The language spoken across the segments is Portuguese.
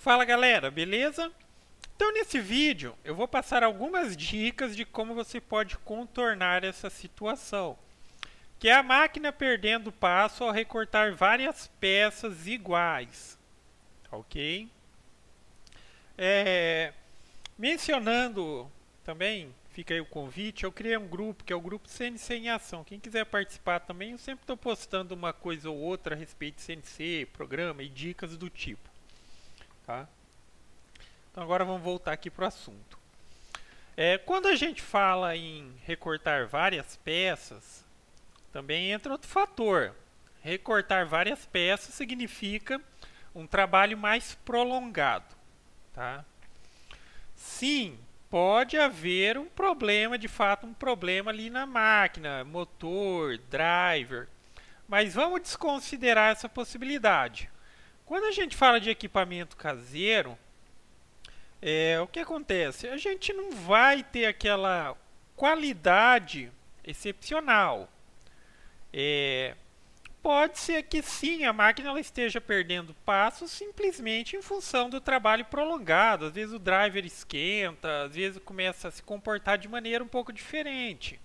Fala galera, beleza? Então nesse vídeo eu vou passar algumas dicas de como você pode contornar essa situação, que é a máquina perdendo passo ao recortar várias peças iguais, ok? Mencionando também, fica aí o convite, eu criei um grupo que é o grupo CNC em Ação. Quem quiser participar também, eu sempre estou postando uma coisa ou outra a respeito de CNC, programa e dicas do tipo, tá? Então agora vamos voltar aqui para o assunto. Quando a gente fala em recortar várias peças, também entra outro fator. Recortar várias peças significa um trabalho mais prolongado, tá? Sim, pode haver um problema, de fato um problema ali na máquina, motor, driver, mas vamos desconsiderar essa possibilidade. Quando a gente fala de equipamento caseiro, o que acontece? A gente não vai ter aquela qualidade excepcional. Pode ser que sim, a máquina ela esteja perdendo passo simplesmente em função do trabalho prolongado. Às vezes o driver esquenta, às vezes começa a se comportar de maneira um pouco diferente.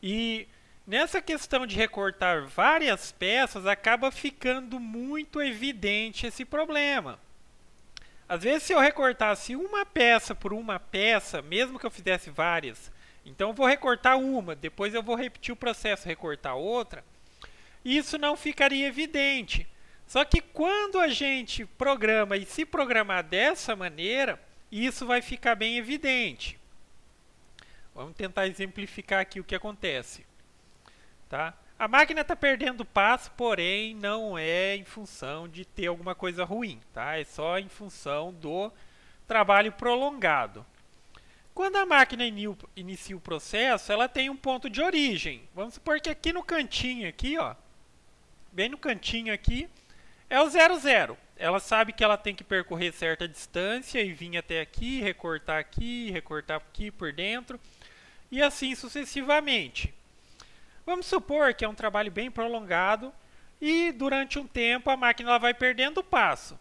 E nessa questão de recortar várias peças, acaba ficando muito evidente esse problema. Às vezes, se eu recortasse uma peça por uma peça, mesmo que eu fizesse várias, então eu vou recortar uma, depois eu vou repetir o processo, recortar outra, isso não ficaria evidente. Só que quando a gente programa e se programar dessa maneira, isso vai ficar bem evidente. Vamos tentar exemplificar aqui o que acontece. Tá? A máquina está perdendo passo, porém não é em função de ter alguma coisa ruim, tá? É só em função do trabalho prolongado. Quando a máquina inicia o processo, ela tem um ponto de origem. Vamos supor que aqui no cantinho, aqui, ó, bem no cantinho aqui, é o 00. Ela sabe que ela tem que percorrer certa distância e vir até aqui, recortar aqui por dentro, e assim sucessivamente. Vamos supor que é um trabalho bem prolongado e durante um tempo a máquina ela vai perdendo passo.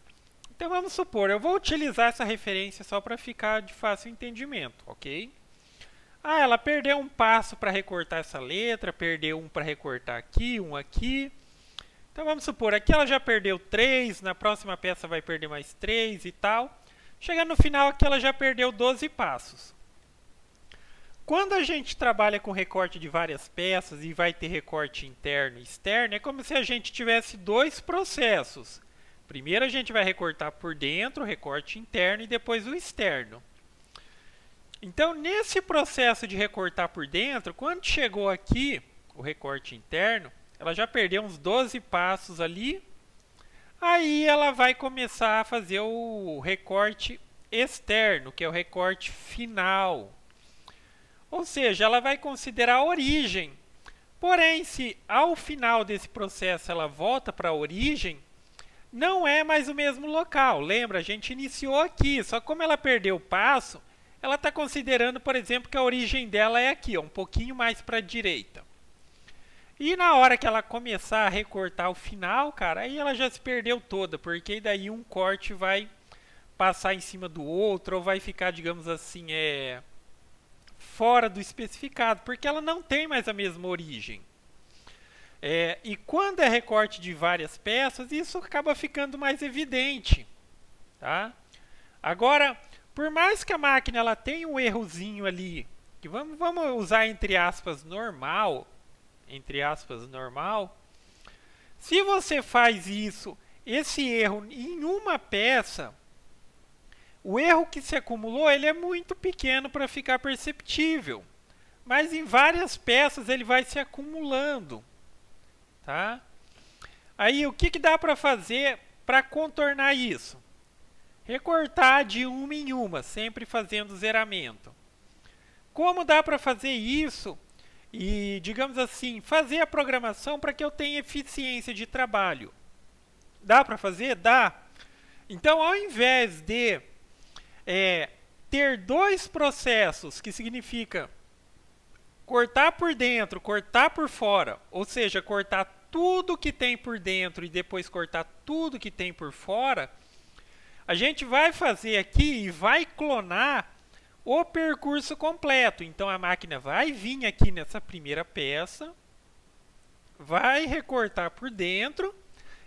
Então vamos supor, eu vou utilizar essa referência só para ficar de fácil entendimento, ok? Ela perdeu um passo para recortar essa letra, perdeu um para recortar aqui, um aqui. Então vamos supor, aqui ela já perdeu 3, na próxima peça vai perder mais 3 e tal. Chegando no final aqui ela já perdeu 12 passos. Quando a gente trabalha com recorte de várias peças e vai ter recorte interno e externo, é como se a gente tivesse dois processos. Primeiro a gente vai recortar por dentro, o recorte interno, e depois o externo. Então, nesse processo de recortar por dentro, quando chegou aqui o recorte interno, ela já perdeu uns 12 passos ali. Aí ela vai começar a fazer o recorte externo, que é o recorte final. Ou seja, ela vai considerar a origem. Porém, se ao final desse processo ela volta para a origem, não é mais o mesmo local. Lembra, a gente iniciou aqui, só que como ela perdeu o passo, ela está considerando, por exemplo, que a origem dela é aqui, ó, um pouquinho mais para a direita. E na hora que ela começar a recortar o final, cara, aí ela já se perdeu toda, porque daí um corte vai passar em cima do outro, ou vai ficar, digamos assim, fora do especificado, porque ela não tem mais a mesma origem. E quando é recorte de várias peças, isso acaba ficando mais evidente. Tá? Agora, por mais que a máquina ela tenha um errozinho ali, que vamos usar entre aspas normal, se você faz esse erro em uma peça, o erro que se acumulou ele é muito pequeno para ficar perceptível, mas em várias peças ele vai se acumulando, tá? Aí o que dá para fazer para contornar isso? Recortar de uma em uma, sempre fazendo zeramento. Como dá para fazer isso e, digamos assim, fazer a programação para que eu tenha eficiência de trabalho? Dá para fazer? Dá. Então, ao invés de ter dois processos, que significa cortar por dentro, cortar por fora, ou seja, cortar tudo que tem por dentro e depois cortar tudo que tem por fora, a gente vai fazer aqui e vai clonar o percurso completo. Então a máquina vai vir aqui nessa primeira peça, vai recortar por dentro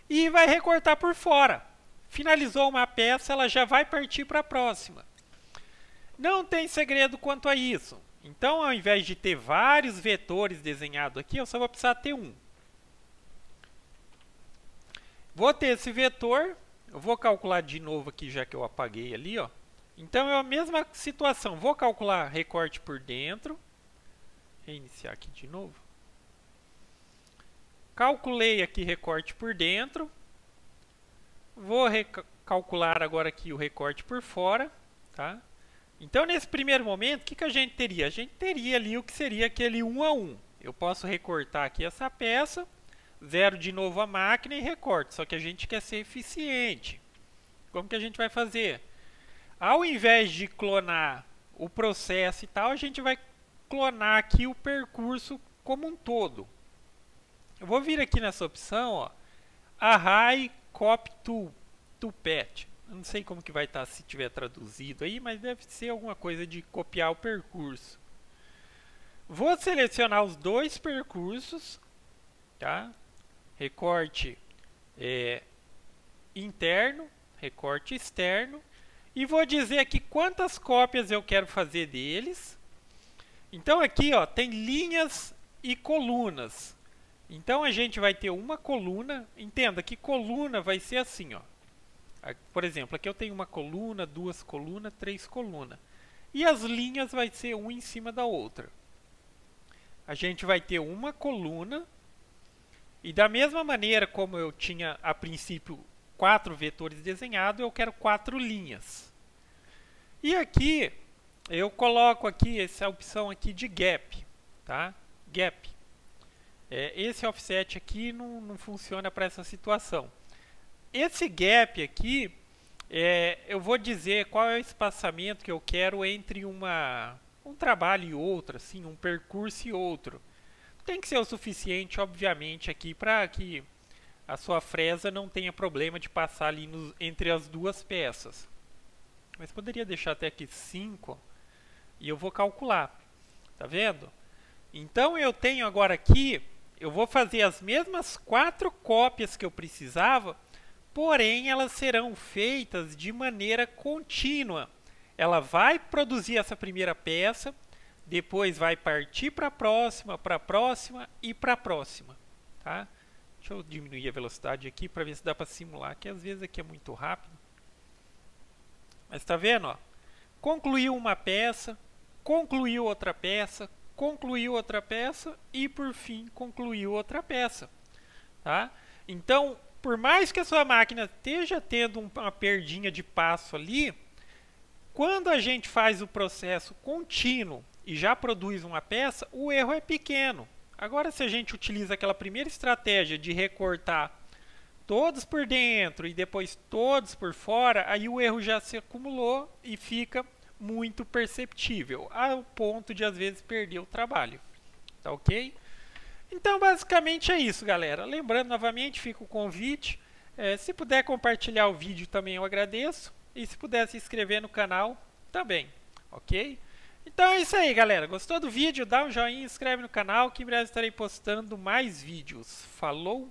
e vai recortar por fora. Finalizou uma peça, ela já vai partir para a próxima. Não tem segredo quanto a isso. Então, ao invés de ter vários vetores desenhados aqui, eu só vou precisar ter um. Vou ter esse vetor, eu vou calcular de novo aqui, já que eu apaguei ali, ó. Então, é a mesma situação. Vou calcular recorte por dentro. Reiniciar aqui de novo. Calculei aqui recorte por dentro. Vou calcular agora aqui o recorte por fora, tá? Então, nesse primeiro momento, o que a gente teria? A gente teria ali o que seria aquele 1 a 1. Eu posso recortar aqui essa peça, zero de novo a máquina e recorto. Só que a gente quer ser eficiente. Como que a gente vai fazer? Ao invés de clonar o processo e tal, a gente vai clonar aqui o percurso como um todo. Eu vou vir aqui nessa opção, ó, Array Copy to Path. Eu não sei como que vai estar se tiver traduzido aí, mas deve ser alguma coisa de copiar o percurso. Vou selecionar os dois percursos, tá? Recorte interno, recorte externo, e vou dizer aqui quantas cópias eu quero fazer deles. Então aqui, ó, tem linhas e colunas. Então a gente vai ter uma coluna. Entenda que coluna vai ser assim, ó. Por exemplo, aqui eu tenho uma coluna, duas colunas, três colunas. E as linhas vai ser uma em cima da outra. A gente vai ter uma coluna. E da mesma maneira como eu tinha a princípio 4 vetores desenhados, eu quero 4 linhas. E aqui eu coloco aqui essa opção aqui de gap, tá? Gap. Esse offset aqui não funciona para essa situação. Esse gap aqui, eu vou dizer qual é o espaçamento que eu quero entre um trabalho e outro, assim, um percurso e outro. Tem que ser o suficiente, obviamente, aqui para que a sua fresa não tenha problema de passar ali entre as duas peças. Mas poderia deixar até aqui 5 e eu vou calcular. Tá vendo? Então eu tenho agora aqui, eu vou fazer as mesmas 4 cópias que eu precisava, porém elas serão feitas de maneira contínua. Ela vai produzir essa primeira peça, depois vai partir para a próxima e para a próxima. Tá? Deixa eu diminuir a velocidade aqui para ver se dá para simular, que às vezes aqui é muito rápido. Mas está vendo? Ó? Concluiu uma peça, concluiu outra peça, concluiu outra peça e por fim concluiu outra peça. Tá? Então, por mais que a sua máquina esteja tendo uma perdinha de passo ali, quando a gente faz o processo contínuo e já produz uma peça, o erro é pequeno. Agora, se a gente utiliza aquela primeira estratégia de recortar todos por dentro e depois todos por fora, aí o erro já se acumulou e fica muito perceptível, ao ponto de às vezes perder o trabalho. Tá ok? Então, basicamente é isso, galera. Lembrando novamente, fica o convite. Se puder compartilhar o vídeo também eu agradeço. E se puder se inscrever no canal também, ok? Então é isso aí, galera. Gostou do vídeo? Dá um joinha, inscreve no canal que em breve estarei postando mais vídeos. Falou!